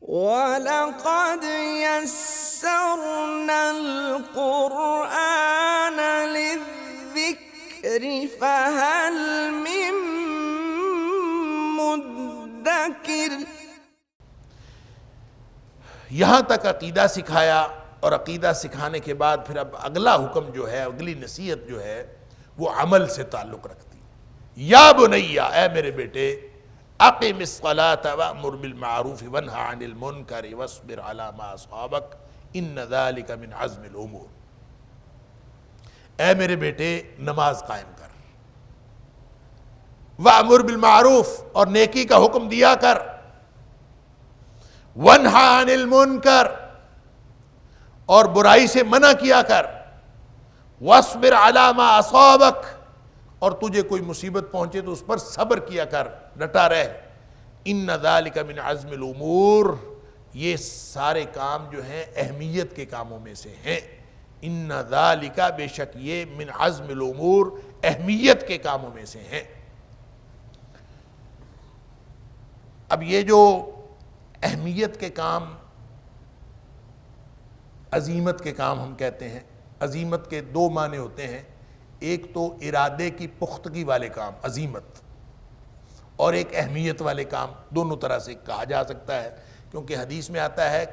وَلَقَدْ يَسَّرْنَا الْقُرْآنَ لِلذِّكْرِ فَهَلْ مِن مُدَّكِرٍ۔ یہاں تک عقیدہ سکھایا، اور عقیدہ سکھانے کے بعد پھر اب اگلا حکم جو ہے، اگلی نصیحت جو ہے وہ عمل سے تعلق رکھتی ہے۔ یا بنیا، اے میرے بیٹے، اقم الصلاۃ وامر بالمعروف وانھ عن المنکر واصبر علی ما اصابک ان ذلک من عزم الامور۔ اے میرے بیٹے، نماز قائم کر، وامر بالمعروف، اور نیکی کا حکم دیا کر، وانھ عن المنکر، اور برائی سے منع کیا کر، واصبر علی ما اصابک، اور تجھے کوئی مصیبت پہنچے تو اس پر صبر کیا کر، ڈٹا رہ۔ ان ذالک من عزم الامور، یہ سارے کام جو ہیں اہمیت کے کاموں میں سے ہیں۔ ان ذالک، بے شک یہ، من عزم الامور، اہمیت کے کاموں میں سے ہیں۔ اب یہ جو اہمیت کے کام، عظیمت کے کام ہم کہتے ہیں، عظیمت کے دو معنی ہوتے ہیں، ایک تو ارادے کی پختگی والے کام عظیمت، اور ایک اہمیت والے کام، دونوں طرح سے کہا جا سکتا ہے، کیونکہ حدیث میں آتا ہے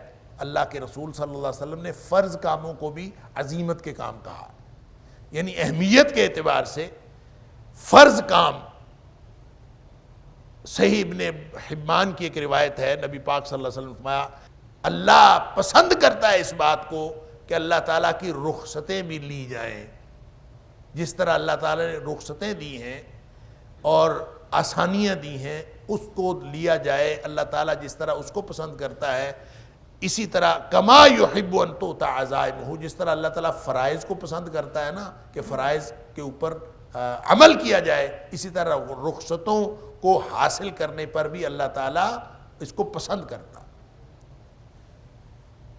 اللہ کے رسول صلی اللہ علیہ وسلم نے فرض کاموں کو بھی عظیمت کے کام کہا، یعنی اہمیت کے اعتبار سے فرض کام۔ صحیح ابن حبان کی ایک روایت ہے، نبی پاک صلی اللہ علیہ وسلم نے فرمایا اللہ پسند کرتا ہے اس بات کو کہ اللہ تعالیٰ کی رخصتیں بھی لی جائیں، جس طرح اللہ تعالیٰ نے رخصتیں دی ہیں اور آسانیاں دی ہیں اس کو لیا جائے۔ اللہ تعالیٰ جس طرح اس کو پسند کرتا ہے، اسی طرح کما یحب ان تؤتى عزائمہ، جس طرح اللہ تعالیٰ فرائض کو پسند کرتا ہے نا کہ فرائض کے اوپر عمل کیا جائے، اسی طرح رخصتوں کو حاصل کرنے پر بھی اللہ تعالیٰ اس کو پسند کرتا۔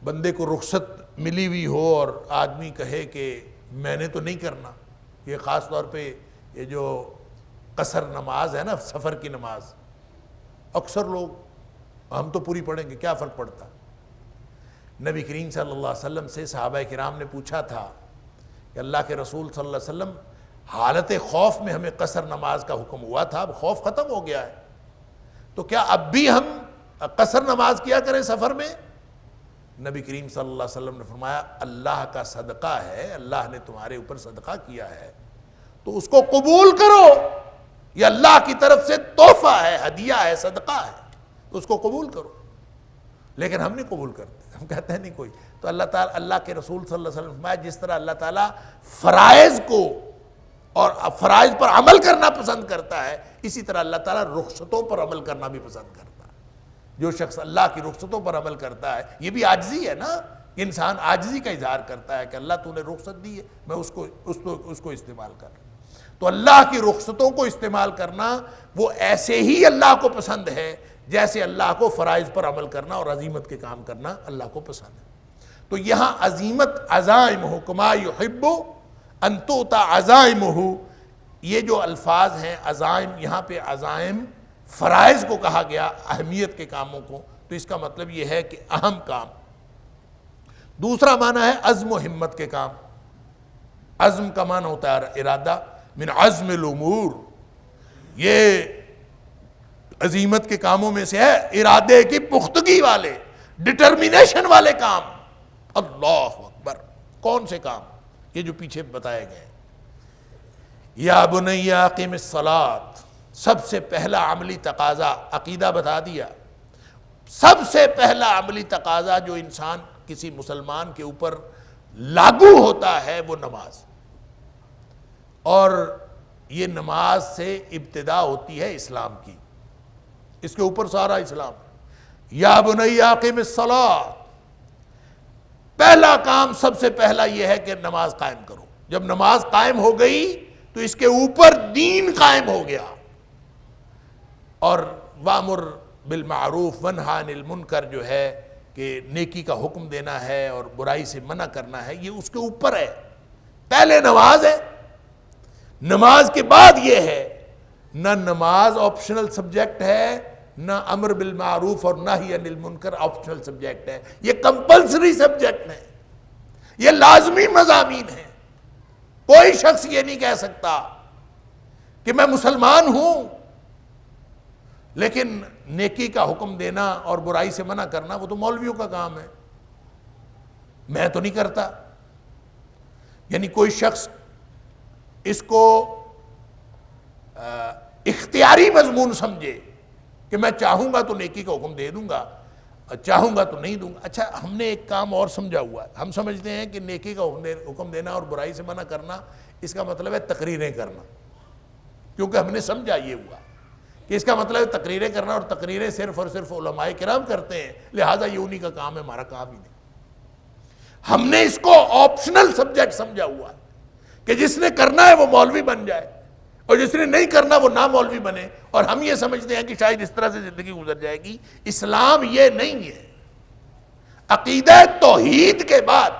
بندے کو رخصت ملی ہوئی ہو اور آدمی کہے کہ میں نے تو نہیں کرنا، یہ خاص طور پہ یہ جو قصر نماز ہے نا، سفر کی نماز، اکثر لوگ ہم تو پوری پڑھیں گے، کیا فرق پڑتا۔ نبی کریم صلی اللہ علیہ وسلم سے صحابہ کرام نے پوچھا تھا کہ اللہ کے رسول صلی اللہ علیہ وسلم، حالت خوف میں ہمیں قصر نماز کا حکم ہوا تھا، اب خوف ختم ہو گیا ہے، تو کیا اب بھی ہم قصر نماز کیا کریں سفر میں؟ نبی کریم صلی اللہ علیہ وسلم نے فرمایا اللہ کا صدقہ ہے، اللہ نے تمہارے اوپر صدقہ کیا ہے تو اس کو قبول کرو، یہ اللہ کی طرف سے تحفہ ہے، ہدیہ ہے، صدقہ ہے، تو اس کو قبول کرو۔ لیکن ہم نہیں قبول کرتے، ہم کہتے ہیں نہیں کوئی۔ تو اللہ تعالیٰ، اللہ کے رسول صلی اللہ علیہ وسلم نے فرمایا جس طرح اللہ تعالیٰ فرائض کو اور فرائض پر عمل کرنا پسند کرتا ہے، اسی طرح اللہ تعالیٰ رخصتوں پر عمل کرنا بھی پسند کرتا ہے۔ جو شخص اللہ کی رخصتوں پر عمل کرتا ہے، یہ بھی عاجزی ہے نا، انسان عاجزی کا اظہار کرتا ہے کہ اللہ تو نے رخصت دی ہے، میں اس کو استعمال کر رہا ہوں۔ تو اللہ کی رخصتوں کو استعمال کرنا وہ ایسے ہی اللہ کو پسند ہے جیسے اللہ کو فرائض پر عمل کرنا اور عظیمت کے کام کرنا اللہ کو پسند ہے۔ تو یہاں عظیمت، عزائمہ کما یحب ان تؤتى عزائمہ، یہ جو الفاظ ہیں عزائم، یہاں پہ عزائم فرائض کو کہا گیا، اہمیت کے کاموں کو، تو اس کا مطلب یہ ہے کہ اہم کام۔ دوسرا معنی ہے عزم و ہمت کے کام۔ عزم کا معنی ہوتا ہے ارادہ، من عزم الامور، یہ عظیمت کے کاموں میں سے ہے، ارادے کی پختگی والے، ڈٹرمینیشن والے کام۔ اللہ اکبر، کون سے کام؟ یہ جو پیچھے بتائے گئے۔ یا بنی اقم الصلاۃ، سب سے پہلا عملی تقاضا، عقیدہ بتا دیا، سب سے پہلا عملی تقاضا جو انسان کسی مسلمان کے اوپر لاگو ہوتا ہے وہ نماز، اور یہ نماز سے ابتدا ہوتی ہے اسلام کی، اس کے اوپر سارا اسلام۔ یا بنی اقم الصلاۃ، پہلا کام سب سے پہلا یہ ہے کہ نماز قائم کرو۔ جب نماز قائم ہو گئی تو اس کے اوپر دین قائم ہو گیا، اور وامر بالمعروف ونہی عن المنکر جو ہے کہ نیکی کا حکم دینا ہے اور برائی سے منع کرنا ہے، یہ اس کے اوپر ہے۔ پہلے نماز ہے، نماز کے بعد یہ ہے، نہ نماز آپشنل سبجیکٹ ہے، نہ امر بالمعروف اور نہی عن المنکر آپشنل سبجیکٹ ہے، یہ کمپلسری سبجیکٹ ہے، یہ لازمی مضامین ہیں۔ کوئی شخص یہ نہیں کہہ سکتا کہ میں مسلمان ہوں لیکن نیکی کا حکم دینا اور برائی سے منع کرنا وہ تو مولویوں کا کام ہے، میں تو نہیں کرتا۔ یعنی کوئی شخص اس کو اختیاری مضمون سمجھے کہ میں چاہوں گا تو نیکی کا حکم دے دوں گا، چاہوں گا تو نہیں دوں گا۔ اچھا، ہم نے ایک کام اور سمجھا ہوا ہے، ہم سمجھتے ہیں کہ نیکی کا حکم دینا اور برائی سے منع کرنا اس کا مطلب ہے تقریریں کرنا، کیونکہ ہم نے سمجھا یہ ہوا کہ اس کا مطلب ہے تقریریں کرنا، اور تقریریں صرف اور صرف علماء کرام کرتے ہیں، لہٰذا یہ انہی کا کام ہے، ہمارا کام ہی نہیں۔ ہم نے اس کو آپشنل سبجیکٹ سمجھا ہوا ہے کہ جس نے کرنا ہے وہ مولوی بن جائے اور جس نے نہیں کرنا وہ نہ مولوی بنے، اور ہم یہ سمجھتے ہیں کہ شاید اس طرح سے زندگی گزر جائے گی۔ اسلام یہ نہیں ہے۔ عقیدہ توحید کے بعد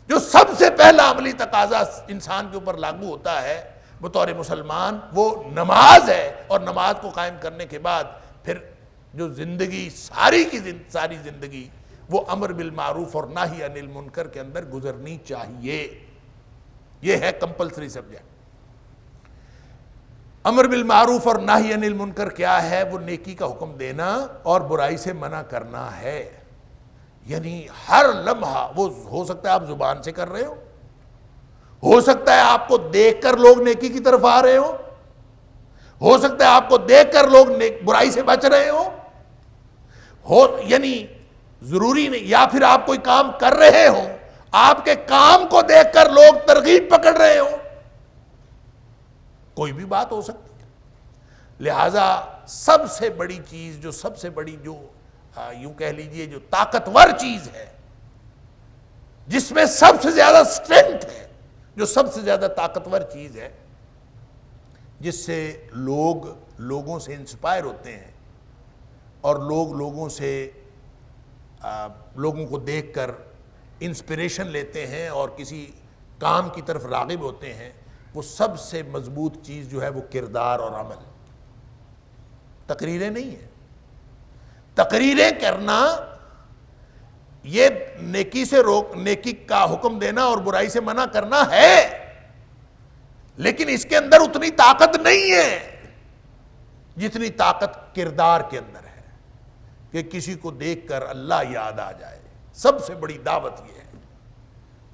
جو سب سے پہلا عملی تقاضا انسان کے اوپر لاگو ہوتا ہے بطور مسلمان وہ نماز ہے، اور نماز کو قائم کرنے کے بعد پھر جو زندگی ساری کی ساری زندگی وہ امر بالمعروف اور نہی عن المنکر کے اندر گزرنی چاہیے۔ یہ ہے کمپلسری سبجیکٹ۔ امر بالمعروف اور نہی عن المنکر کیا ہے؟ وہ نیکی کا حکم دینا اور برائی سے منع کرنا ہے۔ یعنی ہر لمحہ، وہ ہو سکتا ہے آپ زبان سے کر رہے ہو سکتا ہے آپ کو دیکھ کر لوگ نیکی کی طرف آ رہے ہو سکتا ہے آپ کو دیکھ کر لوگ برائی سے بچ رہے ہو، یعنی ضروری نہیں، یا پھر آپ کوئی کام کر رہے ہو، آپ کے کام کو دیکھ کر لوگ ترغیب پکڑ رہے ہو، کوئی بھی بات ہو سکتی ہے۔ لہٰذا سب سے بڑی چیز، جو سب سے بڑی، جو یوں کہہ لیجئے جو طاقتور چیز ہے، جس میں سب سے زیادہ اسٹرینتھ ہے، جو سب سے زیادہ طاقتور چیز ہے، جس سے لوگ لوگوں سے انسپائر ہوتے ہیں اور لوگ لوگوں کو دیکھ کر انسپریشن لیتے ہیں اور کسی کام کی طرف راغب ہوتے ہیں، وہ سب سے مضبوط چیز جو ہے وہ کردار اور عمل، تقریریں نہیں ہیں۔ تقریریں کرنا یہ نیکی کا حکم دینا اور برائی سے منع کرنا ہے، لیکن اس کے اندر اتنی طاقت نہیں ہے جتنی طاقت کردار کے اندر ہے، کہ کسی کو دیکھ کر اللہ یاد آ جائے۔ سب سے بڑی دعوت یہ ہے،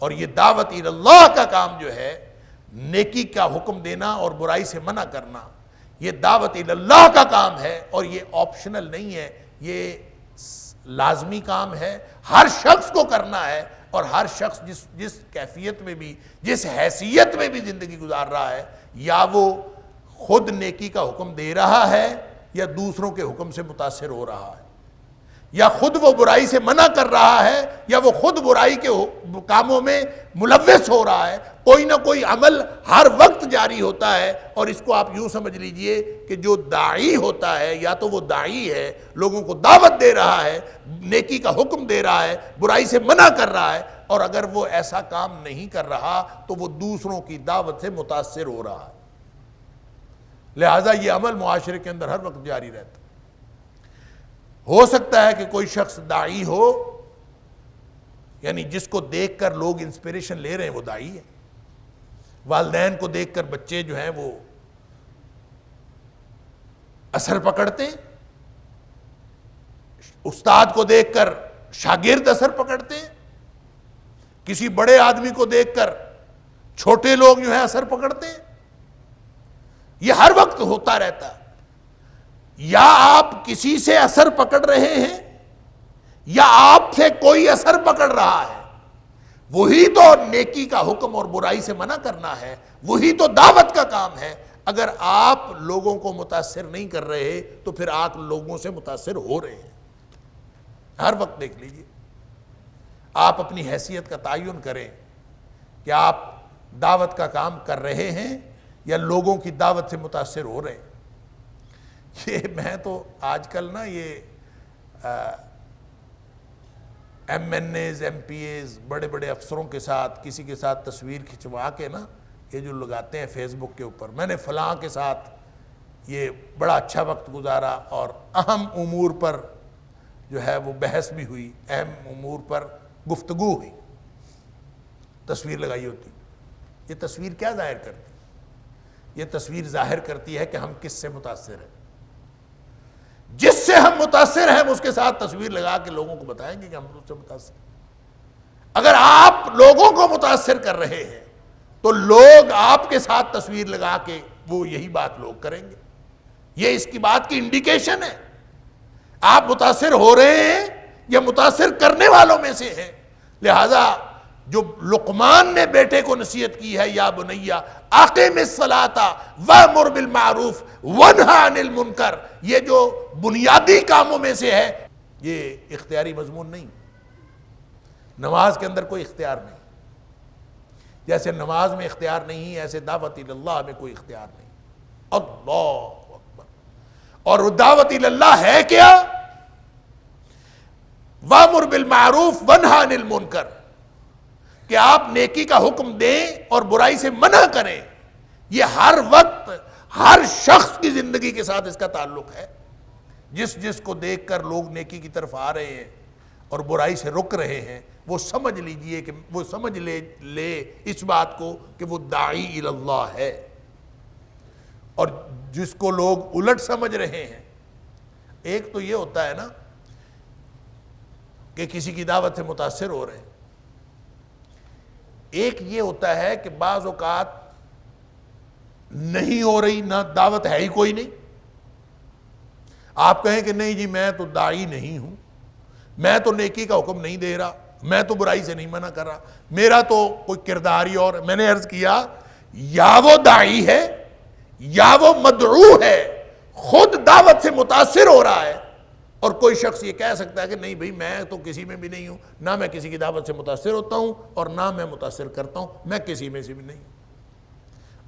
اور یہ دعوت اللہ کا کام جو ہے، نیکی کا حکم دینا اور برائی سے منع کرنا، یہ دعوت اللہ کا کام ہے، اور یہ آپشنل نہیں ہے، یہ لازمی کام ہے، ہر شخص کو کرنا ہے، اور ہر شخص جس کیفیت میں بھی، جس حیثیت میں بھی زندگی گزار رہا ہے، یا وہ خود نیکی کا حکم دے رہا ہے یا دوسروں کے حکم سے متاثر ہو رہا ہے، یا خود وہ برائی سے منع کر رہا ہے یا وہ خود برائی کے کاموں میں ملوث ہو رہا ہے، کوئی نہ کوئی عمل ہر وقت جاری ہوتا ہے۔ اور اس کو آپ یوں سمجھ لیجئے کہ جو داعی ہوتا ہے، یا تو وہ داعی ہے، لوگوں کو دعوت دے رہا ہے، نیکی کا حکم دے رہا ہے، برائی سے منع کر رہا ہے، اور اگر وہ ایسا کام نہیں کر رہا تو وہ دوسروں کی دعوت سے متاثر ہو رہا ہے۔ لہٰذا یہ عمل معاشرے کے اندر ہر وقت جاری رہتا ہے۔ ہو سکتا ہے کہ کوئی شخص داعی ہو، یعنی جس کو دیکھ کر لوگ انسپریشن لے رہے ہیں، وہ داعی ہے۔ والدین کو دیکھ کر بچے جو ہیں وہ اثر پکڑتے ہیں، استاد کو دیکھ کر شاگرد اثر پکڑتے ہیں، کسی بڑے آدمی کو دیکھ کر چھوٹے لوگ جو ہیں اثر پکڑتے ہیں۔ یہ ہر وقت ہوتا رہتا ہے۔ یا آپ کسی سے اثر پکڑ رہے ہیں، یا آپ سے کوئی اثر پکڑ رہا ہے، وہی تو نیکی کا حکم اور برائی سے منع کرنا ہے، وہی تو دعوت کا کام ہے۔ اگر آپ لوگوں کو متاثر نہیں کر رہے تو پھر آپ لوگوں سے متاثر ہو رہے ہیں۔ ہر وقت دیکھ لیجئے، آپ اپنی حیثیت کا تعین کریں کہ آپ دعوت کا کام کر رہے ہیں یا لوگوں کی دعوت سے متاثر ہو رہے ہیں۔ یہ میں تو آج کل نا یہ M N As, M P As, بڑے بڑے افسروں کے ساتھ کسی کے ساتھ تصویر کھنچوا کے نا یہ جو لگاتے ہیں فیس بک کے اوپر، میں نے فلاں کے ساتھ یہ بڑا اچھا وقت گزارا اور اہم امور پر جو ہے وہ بحث بھی ہوئی، اہم امور پر گفتگو ہوئی۔ تصویر لگائی ہوتی، یہ تصویر کیا ظاہر کرتی؟ یہ تصویر ظاہر کرتی ہے کہ ہم کس سے متاثر ہیں۔ جس سے ہم متاثر ہیں اس کے ساتھ تصویر لگا کے لوگوں کو بتائیں گے کہ ہم اس سے متاثر ہیں۔ اگر آپ لوگوں کو متاثر کر رہے ہیں تو لوگ آپ کے ساتھ تصویر لگا کے وہ یہی بات لوگ کریں گے۔ یہ اس کی بات کی انڈیکیشن ہے۔ آپ متاثر ہو رہے ہیں یا متاثر کرنے والوں میں سے ہیں۔ لہذا جو لقمان نے بیٹے کو نصیحت کی ہے، یا بنیا اقم الصلاۃ وامر بالمعروف وانہی عن المنکر، یہ جو بنیادی کاموں میں سے ہے، یہ اختیاری مضمون نہیں۔ نماز کے اندر کوئی اختیار نہیں، جیسے نماز میں اختیار نہیں ایسے دعوت اللہ میں کوئی اختیار نہیں۔ اللہ اکبر۔ اور وہ دعوت اللہ ہے کیا؟ وامر بالمعروف وانہی عن المنکر، کہ آپ نیکی کا حکم دیں اور برائی سے منع کریں۔ یہ ہر وقت ہر شخص کی زندگی کے ساتھ اس کا تعلق ہے۔ جس کو دیکھ کر لوگ نیکی کی طرف آ رہے ہیں اور برائی سے رک رہے ہیں، وہ سمجھ لیجئے کہ وہ سمجھ لے اس بات کو کہ وہ داعی الی اللہ ہے۔ اور جس کو لوگ الٹ سمجھ رہے ہیں، ایک تو یہ ہوتا ہے نا کہ کسی کی دعوت سے متاثر ہو رہے ہیں، ایک یہ ہوتا ہے کہ بعض اوقات نہیں ہو رہی، نہ دعوت ہے ہی کوئی نہیں، آپ کہیں کہ نہیں جی میں تو داعی نہیں ہوں، میں تو نیکی کا حکم نہیں دے رہا، میں تو برائی سے نہیں منع کر رہا، میرا تو کوئی کردار ہی اور۔ میں نے عرض کیا یا وہ داعی ہے یا وہ مدعو ہے، خود دعوت سے متاثر ہو رہا ہے۔ اور کوئی شخص یہ کہہ سکتا ہے کہ نہیں بھئی میں تو کسی میں بھی نہیں ہوں، نہ میں کسی کی دعوت سے متاثر ہوتا ہوں اور نہ میں متاثر کرتا ہوں، میں کسی میں سے بھی نہیں ہوں۔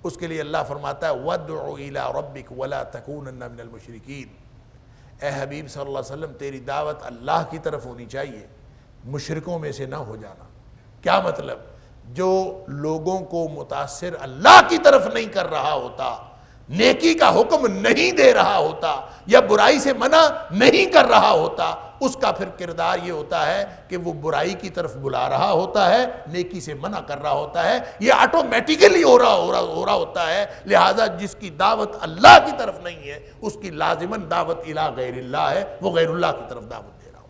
اس کے لیے اللہ فرماتا ہے وَادْعُ إِلَىٰ رَبِّكَ وَلَا تَكُونَنَّ مِنَ الْمُشْرِكِينَ۔ اے حبیب صلی اللہ علیہ وسلم تیری دعوت اللہ کی طرف ہونی چاہیے، مشرکوں میں سے نہ ہو جانا۔ کیا مطلب؟ جو لوگوں کو متاثر اللہ کی طرف نہیں کر رہا ہوتا، نیکی کا حکم نہیں دے رہا ہوتا یا برائی سے منع نہیں کر رہا ہوتا، اس کا پھر کردار یہ ہوتا ہے کہ وہ برائی کی طرف بلا رہا ہوتا ہے، نیکی سے منع کر رہا ہوتا ہے۔ یہ آٹومیٹیکلی ہو رہا ہوتا ہے۔ لہذا جس کی دعوت اللہ کی طرف نہیں ہے اس کی لازماً دعوت الی غیر اللہ ہے، وہ غیر اللہ کی طرف دعوت دے رہا ہوتا ہے۔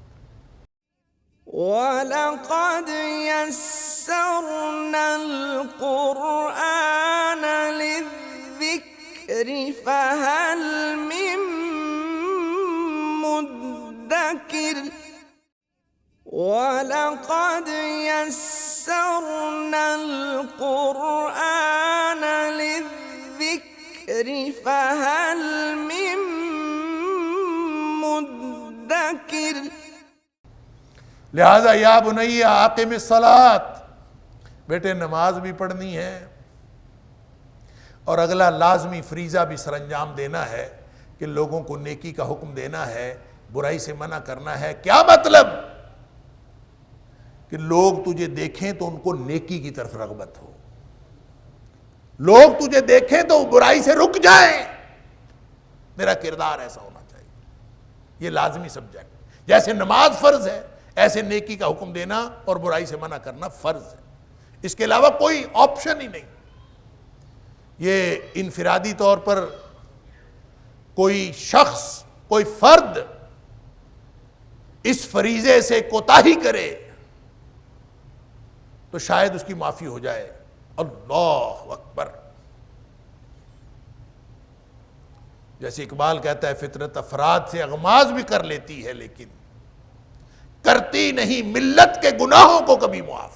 وَلَقَدْ يَسَّرْنَا الْقُرْآنَ لِلذِّكْرِ فَهَلْ مِن مُدَّكِرٍ وَلَقَدْ يَسَّرْنَا الْقُرْآنَ لِلذِّكْرِ فَهَلْ مِن مُدَّكِرٍ۔ لہذا یا بنی اقم الصلاۃ، بیٹے نماز بھی پڑھنی ہے اور اگلا لازمی فریضہ بھی سر انجام دینا ہے کہ لوگوں کو نیکی کا حکم دینا ہے، برائی سے منع کرنا ہے۔ کیا مطلب؟ کہ لوگ تجھے دیکھیں تو ان کو نیکی کی طرف رغبت ہو، لوگ تجھے دیکھیں تو برائی سے رک جائیں۔ میرا کردار ایسا ہونا چاہیے، یہ لازمی سبجیکٹ۔ جیسے نماز فرض ہے ایسے نیکی کا حکم دینا اور برائی سے منع کرنا فرض ہے، اس کے علاوہ کوئی آپشن ہی نہیں۔ یہ انفرادی طور پر کوئی شخص، کوئی فرد اس فریضے سے کوتاہی کرے تو شاید اس کی معافی ہو جائے۔ اللہ اکبر۔ جیسے اقبال کہتا ہے فطرت افراد سے اغماض بھی کر لیتی ہے لیکن کرتی نہیں ملت کے گناہوں کو کبھی معاف۔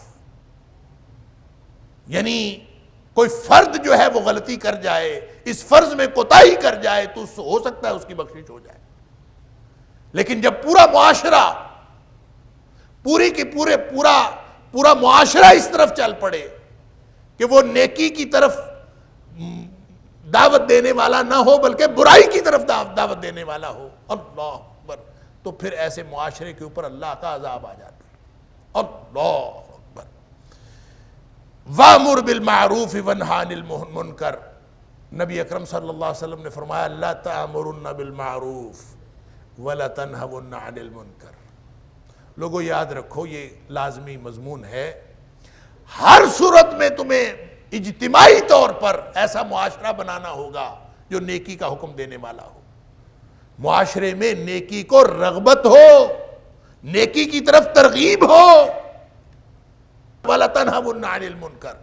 یعنی کوئی فرد جو ہے وہ غلطی کر جائے، اس فرض میں کوتاہی کر جائے تو ہو سکتا ہے اس کی بخشش ہو جائے، لیکن جب پورا معاشرہ پورا معاشرہ اس طرف چل پڑے کہ وہ نیکی کی طرف دعوت دینے والا نہ ہو بلکہ برائی کی طرف دعوت دینے والا ہو، اللہ اکبر، تو پھر ایسے معاشرے کے اوپر اللہ کا عذاب آ جاتا ہے۔ اللہ اکبر۔ وَأْمُرْ بِالْمَعْرُوفِ وَانْهَ عَنِ الْمُنْكَرِ، نبی اکرم صلی اللہ علیہ وسلم نے فرمایا لا تأمرن بالمعروف ولا تنہون عن المنکر. لوگوں یاد رکھو یہ لازمی مضمون ہے. ہر صورت میں تمہیں اجتماعی طور پر ایسا معاشرہ بنانا ہوگا جو نیکی کا حکم دینے والا ہو. معاشرے میں نیکی کو رغبت ہو, نیکی کی طرف ترغیب ہو. وَلَا تَنْهَوْنَ عَنِ الْمُنْكَرِ.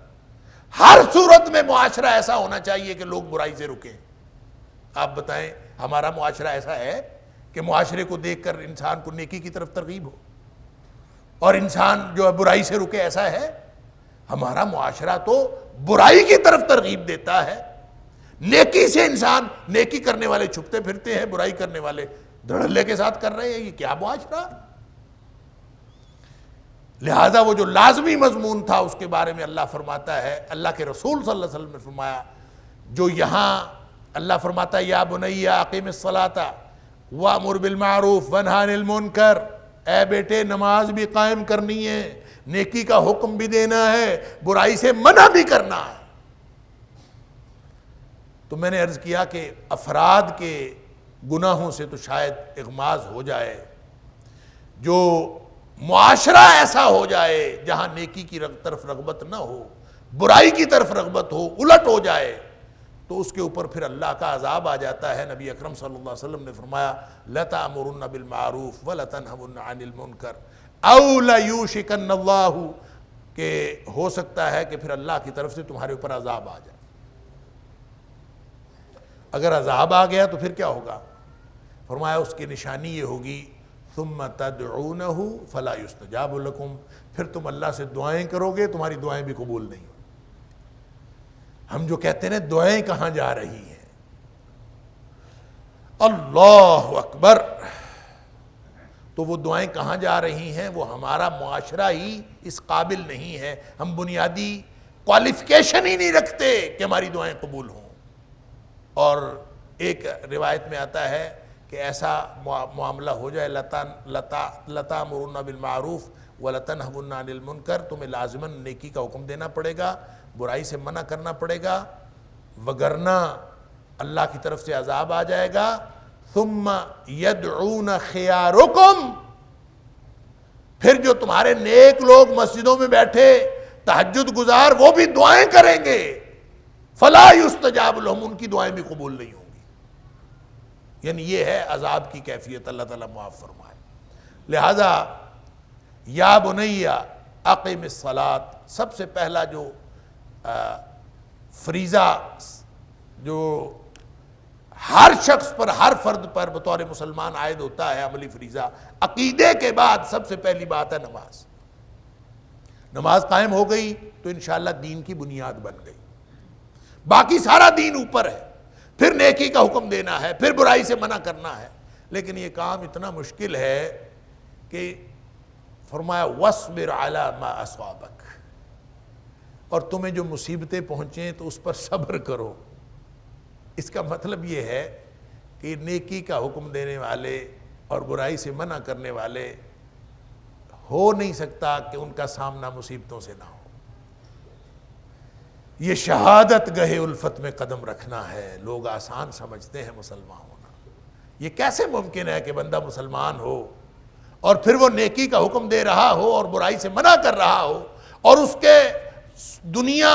ہر صورت میں معاشرہ ایسا ہونا چاہیے کہ لوگ برائی سے رکیں. آپ بتائیں ہمارا معاشرہ ایسا ہے کہ معاشرے کو دیکھ کر انسان کو نیکی کی طرف ترغیب ہو اور انسان جو ہے برائی سے رکے؟ ایسا ہے؟ ہمارا معاشرہ تو برائی کی طرف ترغیب دیتا ہے. نیکی سے انسان, نیکی کرنے والے چھپتے پھرتے ہیں, برائی کرنے والے دھڑلے کے ساتھ کر رہے ہیں. یہ کیا معاشرہ؟ لہذا وہ جو لازمی مضمون تھا اس کے بارے میں اللہ فرماتا ہے, اللہ کے رسول صلی اللہ علیہ وسلم نے فرمایا, جو یہاں اللہ فرماتا ہے یا بنی اقیم الصلاۃ وامر بالمعروف وانہی عن المنکر, اے بیٹے نماز بھی قائم کرنی ہے, نیکی کا حکم بھی دینا ہے, برائی سے منع بھی کرنا ہے. تو میں نے عرض کیا کہ افراد کے گناہوں سے تو شاید اغماض ہو جائے, جو معاشرہ ایسا ہو جائے جہاں نیکی کی طرف رغبت نہ ہو, برائی کی طرف رغبت ہو, الٹ ہو جائے, تو اس کے اوپر پھر اللہ کا عذاب آ جاتا ہے. نبی اکرم صلی اللہ علیہ وسلم نے فرمایا لَتَأْمُرُنَّ بِالْمَعْرُوفِ وَلَتَنْهُونَ عَنِ الْمُنْكَرِ أَوْ لَيُوشِكَنَّ اللَّهُ, کہ ہو سکتا ہے کہ پھر اللہ کی طرف سے تمہارے اوپر عذاب آ جائے. اگر عذاب آ گیا تو پھر کیا ہوگا؟ فرمایا اس کی نشانی یہ ہوگی ثُمَّ تَدْعُونَهُ فَلَا يُسْتَجَابُ لَكُمْ, پھر تم اللہ سے دعائیں کرو گے, تمہاری دعائیں بھی قبول نہیں. ہم جو کہتے ہیں دعائیں کہاں جا رہی ہیں, اللہ اکبر, تو وہ دعائیں کہاں جا رہی ہیں؟ وہ ہمارا معاشرہ ہی اس قابل نہیں ہے, ہم بنیادی کوالیفیکیشن ہی نہیں رکھتے کہ ہماری دعائیں قبول ہوں. اور ایک روایت میں آتا ہے کہ ایسا معاملہ ہو جائے لَتَأْمُرُنَّ بِالْمَعْرُوفِ وَلَتَنْهُونَ عَنِ الْمُنْكَرِ, تمہیں لازماً نیکی کا حکم دینا پڑے گا, برائی سے منع کرنا پڑے گا, وگرنہ اللہ کی طرف سے عذاب آ جائے گا. ثُمَّ يَدْعُونَ خِيَارُكُمْ, پھر جو تمہارے نیک لوگ مسجدوں میں بیٹھے تہجد گزار وہ بھی دعائیں کریں گے, فَلَا يُسْتَجَابُ لَهُمْ, ان کی دعائیں بھی قبول نہیں ہوں گی. یعنی یہ ہے عذاب کی کیفیت, اللہ تعالیٰ معاف فرمائے. لہذا یا بنی اقیم الصلاۃ, سب سے پہلا جو فریضہ جو ہر شخص پر, ہر فرد پر بطور مسلمان عائد ہوتا ہے, عملی فریضہ, عقیدے کے بعد سب سے پہلی بات ہے نماز. نماز قائم ہو گئی تو انشاءاللہ دین کی بنیاد بن گئی, باقی سارا دین اوپر ہے. پھر نیکی کا حکم دینا ہے, پھر برائی سے منع کرنا ہے. لیکن یہ کام اتنا مشکل ہے کہ فرمایا وَاصْبِرْ عَلَى مَا أَصَابَكَ, اور تمہیں جو مصیبتیں پہنچیں تو اس پر صبر کرو. اس کا مطلب یہ ہے کہ نیکی کا حکم دینے والے اور برائی سے منع کرنے والے ہو نہیں سکتا کہ ان کا سامنا مصیبتوں سے نہ ہو. یہ شہادت گہے الفت میں قدم رکھنا ہے. لوگ آسان سمجھتے ہیں مسلمان ہونا. یہ کیسے ممکن ہے کہ بندہ مسلمان ہو اور پھر وہ نیکی کا حکم دے رہا ہو اور برائی سے منع کر رہا ہو, اور اس کے دنیا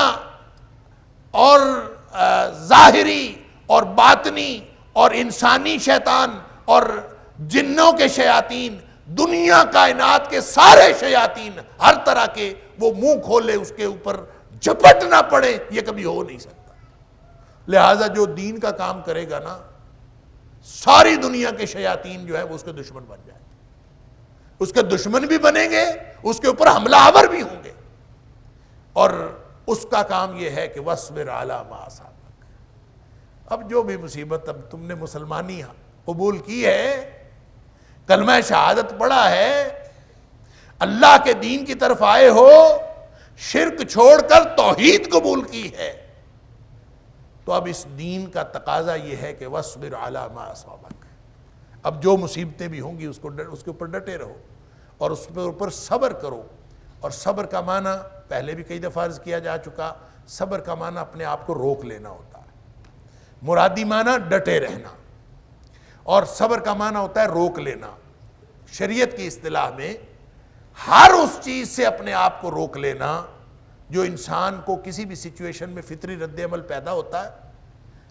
اور ظاہری اور باطنی اور انسانی شیطان اور جنوں کے شیاطین, دنیا کائنات کے سارے شیاطین ہر طرح کے, وہ منہ کھولے اس کے اوپر جھپٹ نہ پڑے, یہ کبھی ہو نہیں سکتا. لہذا جو دین کا کام کرے گا نا, ساری دنیا کے شیاطین جو ہے وہ اس کے دشمن بن جائیں, اس کے دشمن بھی بنیں گے, اس کے اوپر حملہ آور بھی ہوں گے. اور اس کا کام یہ ہے کہ وَاصْبِرْ عَلَى مَا أَصَابَكَ. اب جو بھی مصیبت, اب تم نے مسلمانی قبول کی ہے, کلمہ شہادت پڑھا ہے, اللہ کے دین کی طرف آئے ہو, شرک چھوڑ کر توحید قبول کی ہے, تو اب اس دین کا تقاضا یہ ہے کہ وَاصْبِرْ عَلَى مَا أَصَابَكَ. اب جو مصیبتیں بھی ہوں گی اس کے اوپر ڈٹے رہو اور اس کے اوپر صبر کرو. اور صبر کا معنی پہلے بھی کئی دفعہ عرض کیا جا چکا, صبر کا معنی اپنے آپ کو روک لینا ہوتا ہے. مرادی معنی ڈٹے رہنا، اور صبر کا معنی ہوتا ہے روک لینا۔ شریعت کی اصطلاح میں ہر اس چیز سے اپنے آپ کو روک لینا جو انسان کو کسی بھی سچویشن میں فطری رد عمل پیدا ہوتا ہے،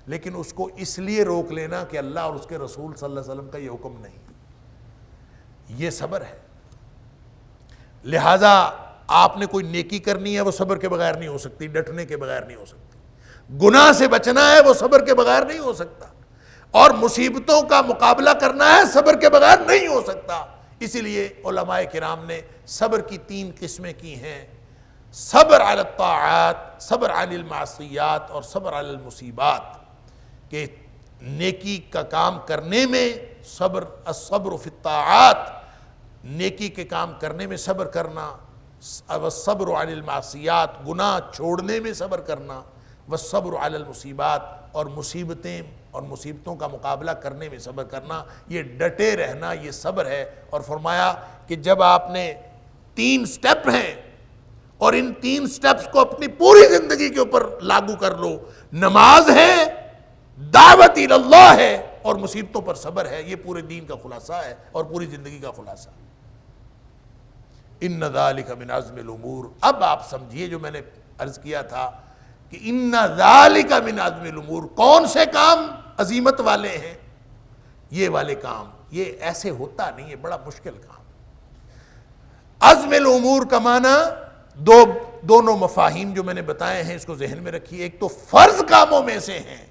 لیکن اس کو اس لیے روک لینا کہ اللہ اور اس کے رسول صلی اللہ علیہ وسلم کا یہ حکم نہیں، یہ صبر ہے۔ لہٰذا آپ نے کوئی نیکی کرنی ہے، وہ صبر کے بغیر نہیں ہو سکتی، ڈٹنے کے بغیر نہیں ہو سکتی۔ گناہ سے بچنا ہے، وہ صبر کے بغیر نہیں ہو سکتا، اور مصیبتوں کا مقابلہ کرنا ہے، صبر کے بغیر نہیں ہو سکتا۔ اسی لیے علماء کرام نے صبر کی 3 قسمیں کی ہیں: صبر علی الطاعات، صبر علی المعصیات، اور صبر علی المصیبات، کہ نیکی کا کام کرنے میں صبر، الصبر فی الطاعات، نیکی کے کام کرنے میں صبر کرنا، والصبر علی المعصیات، گناہ چھوڑنے میں صبر کرنا، والصبر علی المصیبات، اور مصیبتیں اور مصیبتوں کا مقابلہ کرنے میں صبر کرنا۔ یہ ڈٹے رہنا، یہ صبر ہے۔ اور فرمایا کہ جب آپ نے 3 سٹیپ ہیں اور ان 3 سٹیپس کو اپنی پوری زندگی کے اوپر لاگو کر لو، نماز ہے، دعوت اللہ ہے، اور مصیبتوں پر صبر ہے، یہ پورے دین کا خلاصہ ہے اور پوری زندگی کا خلاصہ۔ ان ذالک من عزم الامور۔ اب آپ سمجھیے جو میں نے عرض کیا تھا کہ ان ذالک من عزم الامور، کون سے کام عظیمت والے ہیں؟ یہ والے کام، یہ ایسے ہوتا نہیں ہے، بڑا مشکل کام۔ عزم الامور کا معنی دونوں مفاہیم جو میں نے بتائے ہیں، اس کو ذہن میں رکھیے۔ ایک تو فرض کاموں میں سے ہیں،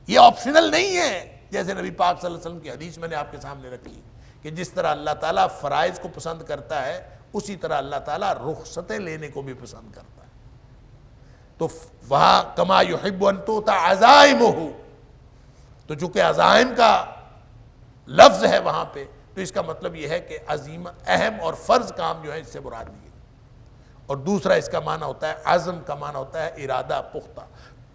یہ آپشنل نہیں ہے، جیسے نبی پاک صلی اللہ علیہ وسلم کی حدیث میں نے آپ کے سامنے رکھی کہ جس طرح اللہ تعالیٰ فرائض کو پسند کرتا ہے، اسی طرح اللہ تعالیٰ رخصتیں لینے کو بھی پسند کرتا ہے۔ تو وہاں کما یحب ان تؤتى عزائمہ، تو چونکہ عزائم کا لفظ ہے وہاں پہ، تو اس کا مطلب یہ ہے کہ عظیم، اہم اور فرض کام جو ہے اس سے مراد لیے۔ اور دوسرا اس کا معنی ہوتا ہے، عزم کا معنی ہوتا ہے ارادہ، پختہ،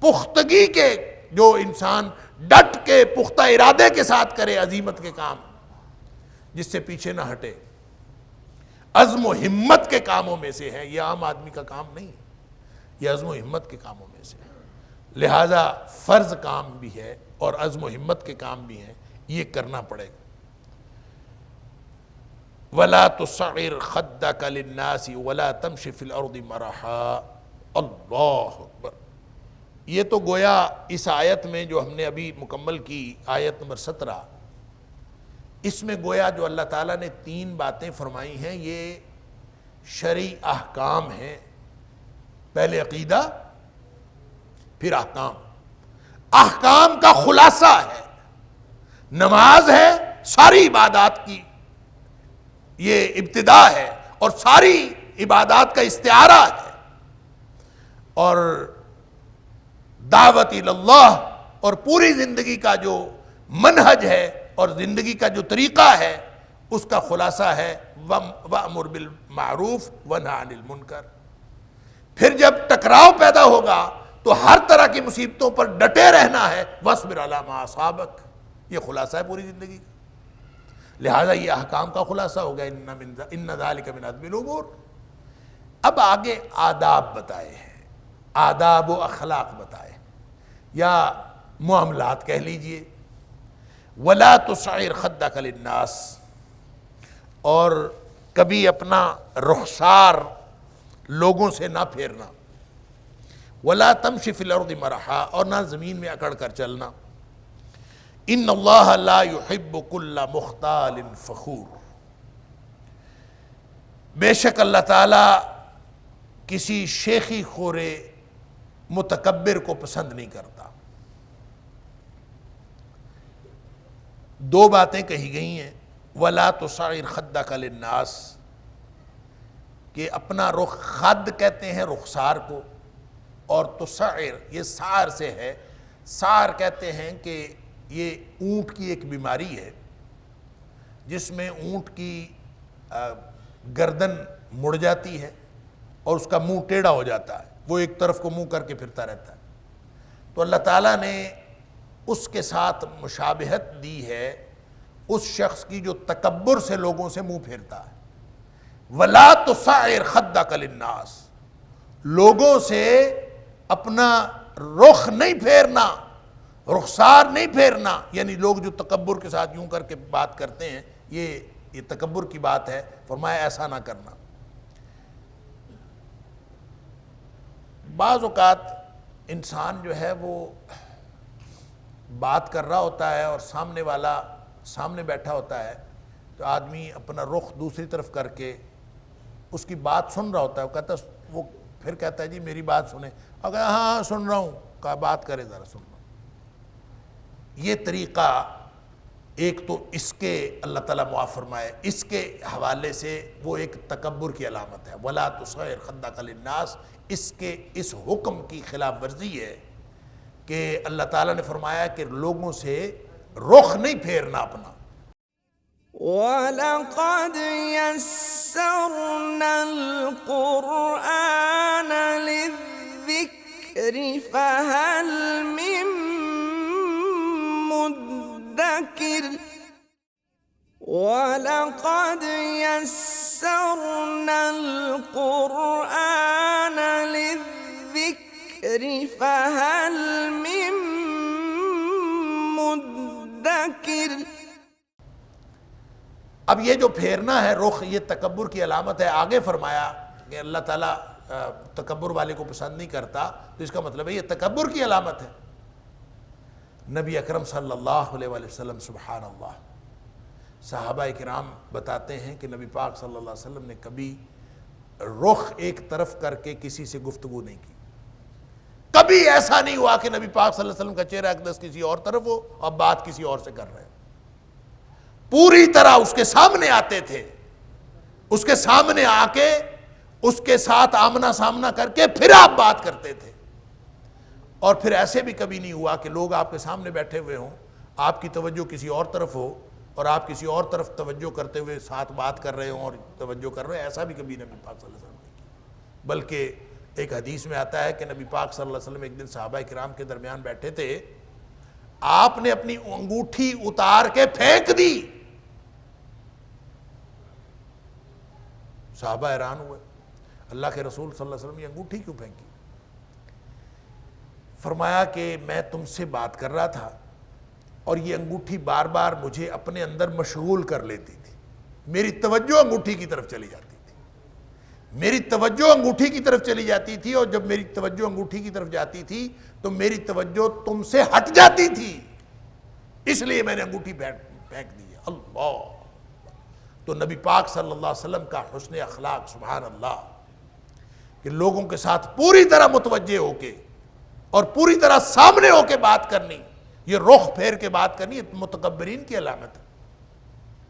پختگی کے، جو انسان ڈٹ کے پختہ ارادے کے ساتھ کرے عظیمت کے کام، جس سے پیچھے نہ ہٹے۔ عزم و ہمت کے کاموں میں سے ہے، یہ عام آدمی کا کام نہیں ہے، یہ عزم و ہمت کے کاموں میں سے ہے۔ لہٰذا فرض کام بھی ہے اور عزم و ہمت کے کام بھی ہیں، یہ کرنا پڑے گا۔ وَلَا تُصَعِّرْ خَدَّكَ لِلنَّاسِ وَلَا تَمْشِ فِي الْأَرْضِ مَرَحًا۔ اللہ اکبر۔ یہ تو گویا اس آیت میں جو ہم نے ابھی مکمل کی، آیت نمبر 17، اس میں گویا جو اللہ تعالیٰ نے 3 باتیں فرمائی ہیں، یہ شرعی احکام ہیں۔ پہلے عقیدہ، پھر احکام۔ احکام کا خلاصہ ہے، نماز ہے، ساری عبادات کی یہ ابتدا ہے اور ساری عبادات کا استعارہ ہے، اور دعوت اللہ اور پوری زندگی کا جو منہج ہے اور زندگی کا جو طریقہ ہے، اس کا خلاصہ ہے وَأْمُرْ بِالْمَعْرُوفِ وَانْهَ عَنِ الْمُنْكَرِ۔ پھر جب ٹکراؤ پیدا ہوگا تو ہر طرح کی مصیبتوں پر ڈٹے رہنا ہے، وَاصْبِرْ عَلَىٰ مَا أَصَابَكَ، یہ خلاصہ ہے پوری زندگی کا۔ لہٰذا یہ احکام کا خلاصہ ہو گیا، ان ذالک من عزم الامور۔ اب آگے آداب بتائے ہیں، آداب و اخلاق بتائے، یا معاملات کہہ لیجئے۔ وَلَا تُصَعِّرْ خَدَّكَ لِلنَّاسِ، اور کبھی اپنا رخسار لوگوں سے نہ پھیرنا۔ وَلَا تَمْشِ فِي الْأَرْضِ مَرَحًا، اور نہ زمین میں اکڑ کر چلنا۔ ان اللہ لا يحب كل مختال فخور، بے شک اللہ تعالیٰ کسی شیخی خورے متکبر کو پسند نہیں کرتا۔ 2 باتیں کہی گئی ہیں، وَلَا تُصَعِّرْ خَدَّكَ لِلنَّاسِ، کہ اپنا رخ، خد کہتے ہیں رخسار کو، اور تُصَعِّرْ یہ سار سے ہے۔ سار کہتے ہیں کہ یہ اونٹ کی ایک بیماری ہے جس میں اونٹ کی گردن مڑ جاتی ہے اور اس کا منہ ٹیڑھا ہو جاتا ہے، وہ ایک طرف کو منہ کر کے پھرتا رہتا ہے۔ تو اللہ تعالیٰ نے اس کے ساتھ مشابہت دی ہے اس شخص کی جو تکبر سے لوگوں سے منہ پھیرتا ہے۔ وَلَا تُصَعِّرْ خَدَّكَ لِلنَّاسِ، لوگوں سے اپنا رخ نہیں پھیرنا، رخسار نہیں پھیرنا، یعنی لوگ جو تکبر کے ساتھ یوں کر کے بات کرتے ہیں، یہ تکبر کی بات ہے، فرمایا ایسا نہ کرنا۔ بعض اوقات انسان جو ہے وہ بات کر رہا ہوتا ہے اور سامنے والا سامنے بیٹھا ہوتا ہے، تو آدمی اپنا رخ دوسری طرف کر کے اس کی بات سن رہا ہوتا ہے، وہ پھر کہتا ہے جی میری بات سنیں، اگر ہاں سن رہا ہوں، کہا بات کرے ذرا سن رہا ہوں۔ یہ طریقہ ایک تو اس کے اللہ تعالیٰ معاف فرمائے، اس کے حوالے سے وہ ایک تکبر کی علامت ہے، وَلَا تُصَعِّرْ خَدَّكَ لِلنَّاسِ، اس حکم کی خلاف ورزی ہے کہ اللہ تعالیٰ نے فرمایا کہ لوگوں سے رخ نہیں پھیرنا اپنا۔ وَلَقَدْ يَسَّرْنَا الْقُرْآنَ لِلذِّكْرِ فَهَلْ مِن مُدَّكِرٍ وَلَقَدْ يَسَّرْنَا الْقُرْآنَ لِلذِّكْرِ فَهَلْ مِن مُدَّكِرٍ۔ اب یہ جو پھیرنا ہے رخ، یہ تکبر کی علامت ہے۔ آگے فرمایا کہ اللہ تعالیٰ تکبر والے کو پسند نہیں کرتا، تو اس کا مطلب ہے یہ تکبر کی علامت ہے۔ نبی اکرم صلی اللہ علیہ وآلہ وسلم، سبحان اللہ، صحابہ کرام بتاتے ہیں کہ نبی پاک صلی اللہ علیہ وسلم نے کبھی رخ ایک طرف کر کے کسی سے گفتگو نہیں کی۔ کبھی ایسا نہیں ہوا کہ نبی پاک صلی اللہ علیہ وسلم کا چہرہ اقدس کسی اور طرف ہو اور بات کسی اور سے کر رہے ہیں، پوری طرح اس کے سامنے آتے تھے، اس کے سامنے آ کے اس کے ساتھ آمنا سامنا کر کے پھر آپ بات کرتے تھے۔ اور پھر ایسے بھی کبھی نہیں ہوا کہ لوگ آپ کے سامنے بیٹھے ہوئے ہوں، آپ کی توجہ کسی اور طرف ہو اور آپ کسی اور طرف توجہ کرتے ہوئے ساتھ بات کر رہے ہوں اور توجہ کر رہے ہیں، ایسا بھی کبھی نبی پاک صلی اللہ علیہ وسلم نے کیا۔ بلکہ ایک حدیث میں آتا ہے کہ نبی پاک صلی اللہ علیہ وسلم ایک دن صحابہ کرام کے درمیان بیٹھے تھے، آپ نے اپنی انگوٹھی اتار کے پھینک دی۔ صحابہ حیران ہوئے، اللہ کے رسول صلی اللہ علیہ وسلم یہ انگوٹھی کیوں پھینکی؟ فرمایا کہ میں تم سے بات کر رہا تھا اور یہ انگوٹھی بار بار مجھے اپنے اندر مشغول کر لیتی تھی، میری توجہ انگوٹھی کی طرف چلی جاتی تھی، میری توجہ انگوٹھی کی طرف چلی جاتی تھی، اور جب میری توجہ انگوٹھی کی طرف جاتی تھی تو میری توجہ تم سے ہٹ جاتی تھی، اس لیے میں نے انگوٹھی پھینک دی۔ اللہ! تو نبی پاک صلی اللہ علیہ وسلم کا حسن اخلاق، سبحان اللہ، کہ لوگوں کے ساتھ پوری طرح متوجہ ہو کے اور پوری طرح سامنے ہو کے بات کرنی، یہ رخ پھیر کے بات کرنی، یہ متکبرین کی علامت ہے۔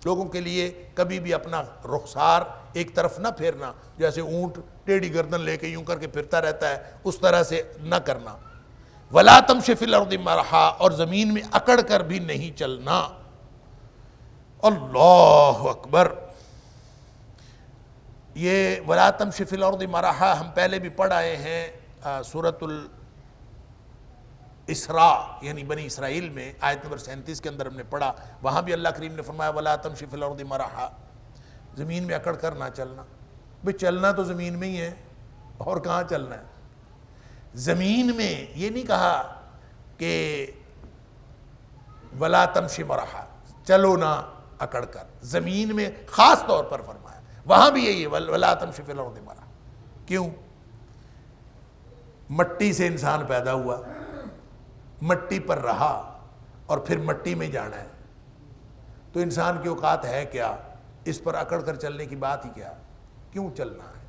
لوگوں کے لیے کبھی بھی اپنا رخسار ایک طرف نہ پھیرنا، جیسے اونٹ ٹیڑھی گردن لے کے یوں کر کے پھرتا رہتا ہے، اس طرح سے نہ کرنا۔ وَلَا تَمْشِ فِي الْأَرْضِ مَرَحًا، اور زمین میں اکڑ کر بھی نہیں چلنا۔ اللہ اکبر! یہ وَلَا تَمْشِ فِي الْأَرْضِ مَرَحًا ہم پہلے بھی پڑھ آئے ہیں سورۃ الاسراء یعنی بنی اسرائیل میں، آیت نمبر 37 کے اندر ہم نے پڑھا، وہاں بھی اللہ کریم نے فرمایا وَلَا تَمْشِ فِي الْأَرْضِ مَرَحًا، زمین میں اکڑ کر نہ چلنا۔ بھئی چلنا تو زمین میں ہی ہے، اور کہاں چلنا ہے؟ زمین میں یہ نہیں کہا کہ وَلَا تَمْشِ مَرَحًا، چلو نہ اکڑ کر، زمین میں خاص طور پر فرمایا، وہاں بھی یہی ہے وَلَا تَمْشِ فِي الْأَرْضِ مَرَحًا۔ کیوں؟ مٹی سے انسان پیدا ہوا، مٹی پر رہا اور پھر مٹی میں جانا ہے، تو انسان کی اوقات ہے کیا؟ اس پر اکڑ کر چلنے کی بات ہی کیا؟ کیوں چلنا ہے؟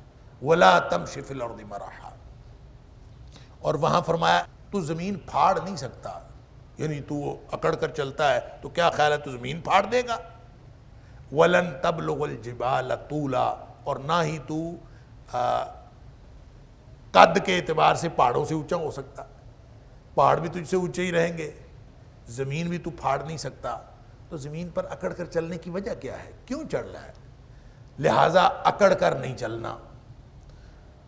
وَلَا تَمْشِ فِي الْأَرْضِ مَرَحًا۔ اور وہاں فرمایا تو زمین پھاڑ نہیں سکتا، یعنی تو اکڑ کر چلتا ہے تو کیا خیال ہے تو زمین پھاڑ دے گا؟ وَلَن تَبْلُغَ الْجِبَالَ طُولًا، اور نہ ہی تو قد کے اعتبار سے پہاڑوں سے اونچا ہو سکتا، پہاڑ بھی تجھ سے اونچے ہی رہیں گے، زمین بھی تو پھاڑ نہیں سکتا، تو زمین پر اکڑ کر چلنے کی وجہ کیا ہے؟ کیوں چڑھ رہا ہے؟ لہٰذا اکڑ کر نہیں چلنا۔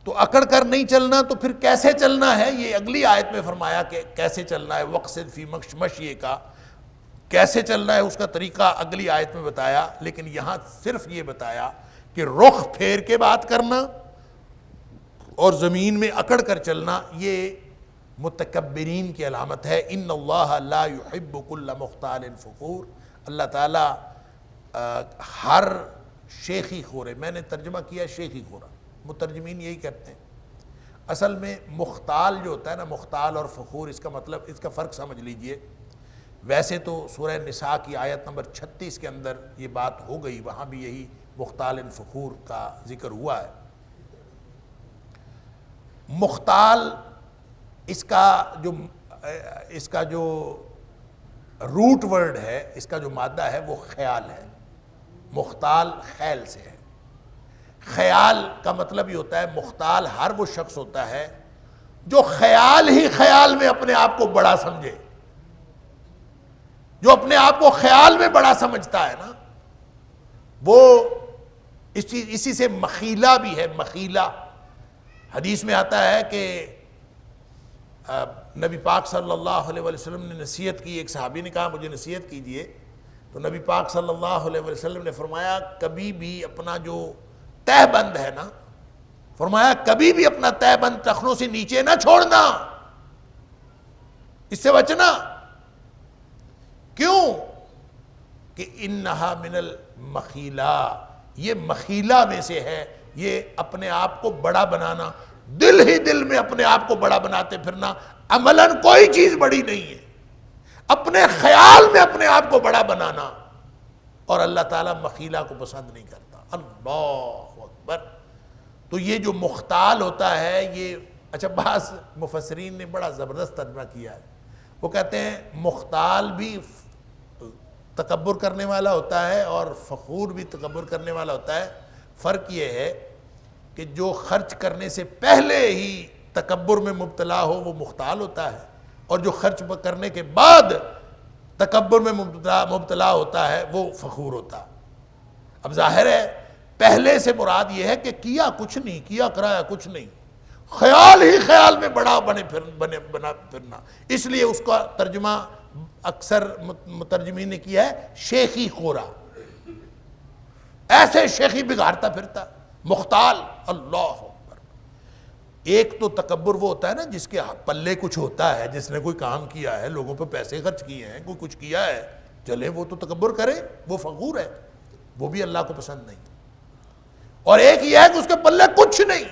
تو اکڑ کر نہیں چلنا تو پھر کیسے چلنا ہے؟ یہ اگلی آیت میں فرمایا کہ کیسے چلنا ہے، وَقْصِدْ فِي مَشْيِكَ کا کیسے چلنا ہے، اس کا طریقہ اگلی آیت میں بتایا، لیکن یہاں صرف یہ بتایا کہ رخ پھیر کے بات کرنا اور زمین میں اکڑ کر چلنا یہ متکبرین کی علامت ہے۔ ان اللہ لا یحب کل مختال فخور، اللہ تعالیٰ ہر شیخی خورے، میں نے ترجمہ کیا شیخی خورا، مترجمین یہی کہتے ہیں، اصل میں مختال جو ہوتا ہے نا، مختال اور فخور، اس کا مطلب، اس کا فرق سمجھ لیجئے۔ ویسے تو سورہ نساء کی آیت نمبر 36 کے اندر یہ بات ہو گئی، وہاں بھی یہی مختال فخور کا ذکر ہوا ہے۔ مختال اس کا جو روٹ ورڈ ہے، اس کا جو مادہ ہے وہ خیال ہے۔ مختال خیل سے ہے۔ خیال کا مطلب یہ ہوتا ہے، مختال ہر وہ شخص ہوتا ہے جو خیال ہی خیال میں اپنے آپ کو بڑا سمجھے، جو اپنے آپ کو خیال میں بڑا سمجھتا ہے نا، وہ اسی سے مخیلہ بھی ہے۔ مخیلہ حدیث میں آتا ہے کہ نبی پاک صلی اللہ علیہ وسلم نے نصیحت کی، ایک صحابی نے کہا مجھے نصیحت کیجئے، تو نبی پاک صلی اللہ علیہ وسلم نے فرمایا کبھی بھی اپنا جو تہ بند ہے نا، فرمایا کبھی بھی اپنا تہ بند ٹخنوں سے نیچے نہ چھوڑنا، اس سے بچنا۔ کیوں؟ کہ انہا من المخیلہ، یہ مخیلہ میں سے ہے، یہ اپنے آپ کو بڑا بنانا، دل ہی دل میں اپنے آپ کو بڑا بناتے پھرنا، عملاً کوئی چیز بڑی نہیں ہے، اپنے خیال میں اپنے آپ کو بڑا بنانا، اور اللہ تعالیٰ مخیلہ کو پسند نہیں کرتا۔ اللہ اکبر۔ تو یہ جو مختال ہوتا ہے، یہ اچھا بعض مفسرین نے بڑا زبردست ترجمہ کیا ہے، وہ کہتے ہیں مختال بھی تکبر کرنے والا ہوتا ہے اور فخور بھی تکبر کرنے والا ہوتا ہے۔ فرق یہ ہے کہ جو خرچ کرنے سے پہلے ہی تکبر میں مبتلا ہو وہ مختال ہوتا ہے، اور جو خرچ کرنے کے بعد تکبر میں مبتلا ہوتا ہے وہ فخور ہوتا ہے۔ اب ظاہر ہے پہلے سے مراد یہ ہے کہ کیا کچھ نہیں، کیا کرایا کچھ نہیں، خیال ہی خیال میں بڑا بنا پھرنا، اس لیے اس کا ترجمہ اکثر مترجمین نے کیا ہے شیخی خورا، ایسے شیخی بگاڑتا پھرتا مختال۔ اللہ اکبر۔ ایک تو تکبر وہ ہوتا ہے نا جس کے پلے کچھ ہوتا ہے، جس نے کوئی کام کیا ہے، لوگوں پہ پیسے خرچ کیے ہیں، کوئی کچھ کیا ہے، چلے وہ تو تکبر کرے، وہ فخور ہے، وہ بھی اللہ کو پسند نہیں۔ اور ایک یہ ہے کہ اس کے پلے کچھ نہیں،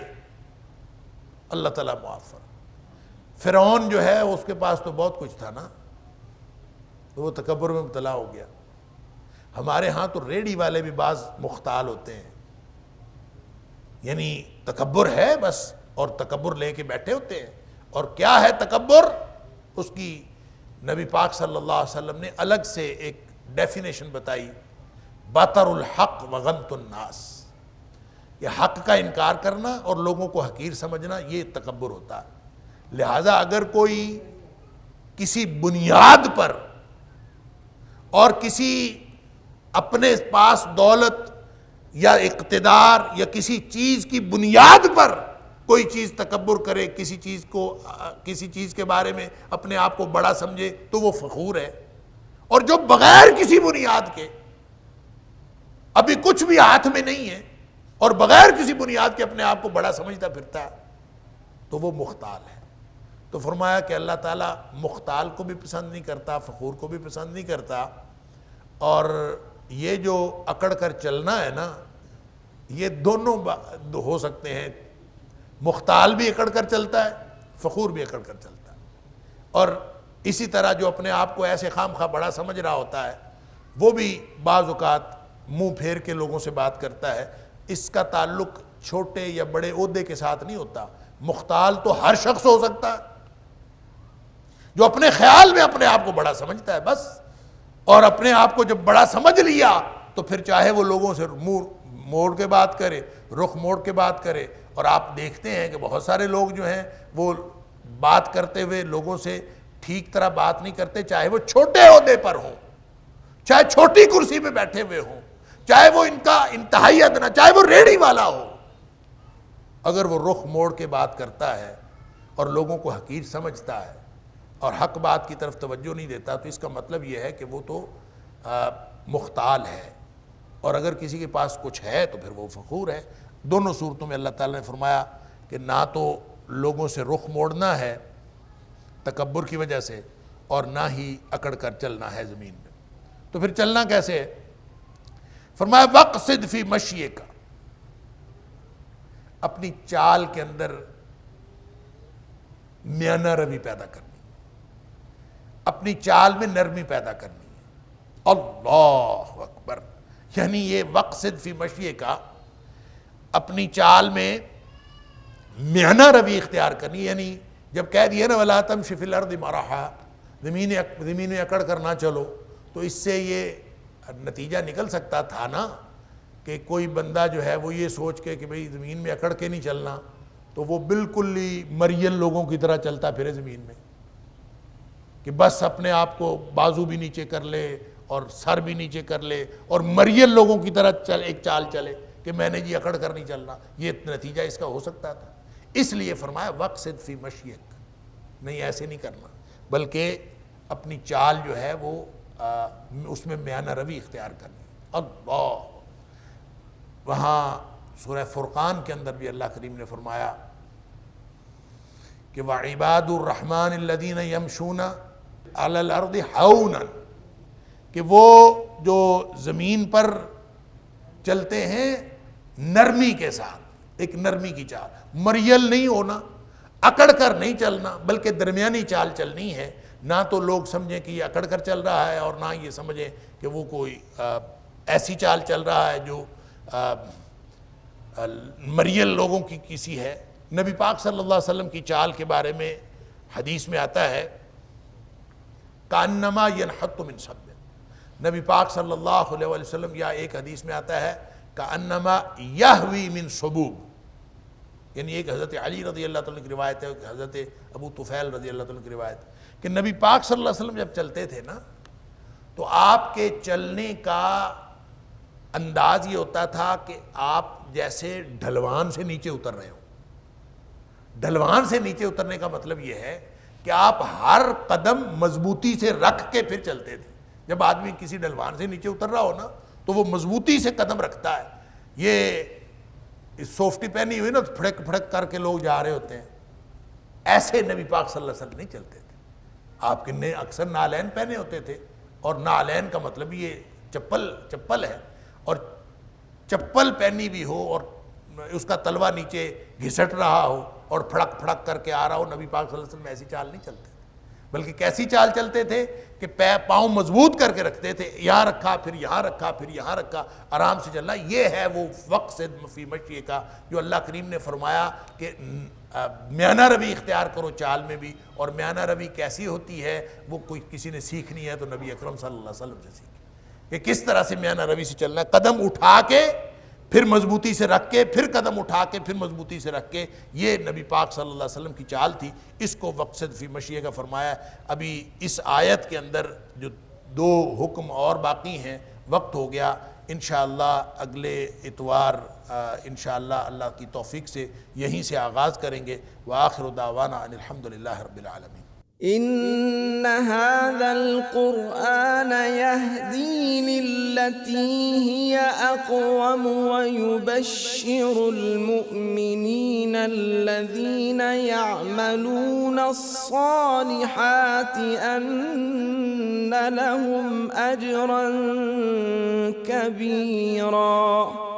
اللہ تعالیٰ معاف فرمائے۔ فرعون جو ہے اس کے پاس تو بہت کچھ تھا نا، تو وہ تکبر میں مبتلا ہو گیا۔ ہمارے ہاں تو ریڑی والے بھی بعض مختال ہوتے ہیں، یعنی تکبر ہے بس، اور تکبر لے کے بیٹھے ہوتے ہیں۔ اور کیا ہے تکبر؟ اس کی نبی پاک صلی اللہ علیہ وسلم نے الگ سے ایک ڈیفینیشن بتائی، بطر الحق وغمط الناس، یہ حق کا انکار کرنا اور لوگوں کو حقیر سمجھنا، یہ تکبر ہوتا ہے۔ لہٰذا اگر کوئی کسی بنیاد پر اور کسی اپنے پاس دولت یا اقتدار یا کسی چیز کی بنیاد پر کوئی چیز تکبر کرے، کسی چیز کے بارے میں اپنے آپ کو بڑا سمجھے، تو وہ فخور ہے۔ اور جو بغیر کسی بنیاد کے، ابھی کچھ بھی ہاتھ میں نہیں ہے اور بغیر کسی بنیاد کے اپنے آپ کو بڑا سمجھتا پھرتا ہے، تو وہ مختال ہے۔ تو فرمایا کہ اللہ تعالیٰ مختال کو بھی پسند نہیں کرتا، فخور کو بھی پسند نہیں کرتا۔ اور یہ جو اکڑ کر چلنا ہے نا، یہ دونوں ہو سکتے ہیں، مختال بھی اکڑ کر چلتا ہے، فخور بھی اکڑ کر چلتا ہے۔ اور اسی طرح جو اپنے آپ کو ایسے خام خواہ بڑا سمجھ رہا ہوتا ہے، وہ بھی بعض اوقات منہ پھیر کے لوگوں سے بات کرتا ہے۔ اس کا تعلق چھوٹے یا بڑے عہدے کے ساتھ نہیں ہوتا، مختال تو ہر شخص ہو سکتا ہے جو اپنے خیال میں اپنے آپ کو بڑا سمجھتا ہے بس، اور اپنے آپ کو جب بڑا سمجھ لیا تو پھر چاہے وہ لوگوں سے منہ موڑ کے بات کرے، رخ موڑ کے بات کرے۔ اور آپ دیکھتے ہیں کہ بہت سارے لوگ جو ہیں وہ بات کرتے ہوئے لوگوں سے ٹھیک طرح بات نہیں کرتے، چاہے وہ چھوٹے عہدے پر ہوں، چاہے چھوٹی کرسی پہ بیٹھے ہوئے ہوں، چاہے وہ ان کا انتہائی ادنا، چاہے وہ ریڑھی والا ہو، اگر وہ رخ موڑ کے بات کرتا ہے اور لوگوں کو حقیر سمجھتا ہے اور حق بات کی طرف توجہ نہیں دیتا، تو اس کا مطلب یہ ہے کہ وہ تو مختال ہے۔ اور اگر کسی کے پاس کچھ ہے تو پھر وہ فخور ہے۔ دونوں صورتوں میں اللہ تعالیٰ نے فرمایا کہ نہ تو لوگوں سے رخ موڑنا ہے تکبر کی وجہ سے، اور نہ ہی اکڑ کر چلنا ہے زمین میں۔ تو پھر چلنا کیسے ہے؟ فرمایا وقصد فی مشیک، اپنی چال کے اندر میانہ روی پیدا کرنی، اپنی چال میں نرمی پیدا کرنی ہے۔ اللہ اکبر، یعنی یہ وقصد فی مشیک، اپنی چال میں میانہ روی اختیار کرنی، یعنی جب کہہ دیا نا وَلَا تَمْشِ فِي الْأَرْضِ مَرَحًا، زمین میں اکڑ کر نہ چلو، تو اس سے یہ نتیجہ نکل سکتا تھا نا کہ کوئی بندہ جو ہے وہ یہ سوچ کے کہ بھئی زمین میں اکڑ کے نہیں چلنا، تو وہ بالکل ہی مریل لوگوں کی طرح چلتا پھرے زمین میں، کہ بس اپنے آپ کو بازو بھی نیچے کر لے اور سر بھی نیچے کر لے اور مریل لوگوں کی طرح ایک چال چلے کہ میں نے جی اکڑ کر نہیں چلنا، یہ نتیجہ اس کا ہو سکتا تھا۔ اس لیے فرمایا وقصد فی مشیک، نہیں ایسے نہیں کرنا، بلکہ اپنی چال جو ہے وہ اس میں میانہ روی اختیار کرنی۔ اللہ، وہاں سورہ فرقان کے اندر بھی اللہ کریم نے فرمایا کہ وَعِبَادُ الرَّحْمَنِ الَّذِينَ يَمْشُونَ عَلَى الْأَرْضِ حَوْنًا، کہ وہ جو زمین پر چلتے ہیں نرمی کے ساتھ، ایک نرمی کی چال، مریل نہیں ہونا، اکڑ کر نہیں چلنا، بلکہ درمیانی چال چلنی ہے، نہ تو لوگ سمجھیں کہ یہ اکڑ کر چل رہا ہے اور نہ یہ سمجھیں کہ وہ کوئی ایسی چال چل رہا ہے جو مریل لوگوں کی کسی ہے۔ نبی پاک صلی اللہ علیہ وسلم کی چال کے بارے میں حدیث میں آتا ہے کأنما ينحط من صب، نبی پاک صلی اللہ علیہ وسلم، یا ایک حدیث میں آتا ہے کأنما یہوی من صبوب، یعنی ایک حضرت علی رضی اللہ تعالیٰ کی روایت ہے، حضرت ابو طفیل رضی اللہ تعالیٰ کی روایت ہے کہ نبی پاک صلی اللہ علیہ وسلم جب چلتے تھے نا تو آپ کے چلنے کا انداز یہ ہوتا تھا کہ آپ جیسے ڈھلوان سے نیچے اتر رہے ہو۔ ڈھلوان سے نیچے اترنے کا مطلب یہ ہے کہ آپ ہر قدم مضبوطی سے رکھ کے پھر چلتے تھے۔ جب آدمی کسی ڈھلوان سے نیچے اتر رہا ہو نا تو وہ مضبوطی سے قدم رکھتا ہے، یہ سوفٹی پہنی ہوئی نا تو پھڑک پھڑک کر کے لوگ جا رہے ہوتے ہیں، ایسے نبی پاک صلی اللہ علیہ وسلم نہیں چلتے تھے۔ آپ کے نے اکثر نالین پہنے ہوتے تھے، اور نالین کا مطلب یہ چپل ہے، اور چپل پہنی بھی ہو اور اس کا تلوا نیچے گھسٹ رہا ہو اور پھڑک پھڑک کر کے آ رہا ہو، نبی پاک صلی اللہ علیہ وسلم ایسی چال نہیں چلتے تھے، بلکہ کیسی چال چلتے تھے کہ پاؤں مضبوط کر کے رکھتے تھے، یہاں رکھا پھر یہاں رکھا پھر یہاں رکھا، آرام سے چلنا۔ یہ ہے وہ وقصد فی مشیک کا جو اللہ کریم نے فرمایا کہ میانہ روی اختیار کرو چال میں بھی، اور میانہ روی کیسی ہوتی ہے وہ کوئی کسی نے سیکھنی ہے تو نبی اکرم صلی اللہ علیہ وسلم سے سیکھی کہ کس طرح سے میانہ روی سے چلنا ہے، قدم اٹھا کے پھر مضبوطی سے رکھ کے، پھر قدم اٹھا کے پھر مضبوطی سے رکھ کے، یہ نبی پاک صلی اللہ علیہ وسلم کی چال تھی۔ اس کو وقصد فی مشیک کا فرمایا۔ ابھی اس آیت کے اندر جو دو حکم اور باقی ہیں، وقت ہو گیا، انشاءاللہ اگلے اتوار انشاءاللہ اللہ کی توفیق سے یہیں سے آغاز کریں گے۔ وآخر دعوانا ان الحمدللہ رب العالمین۔ إن هذا القرآن يهدي للتي هي أقوم ويبشر المؤمنين الذين يعملون الصالحات أن لهم أجرا كبيرا۔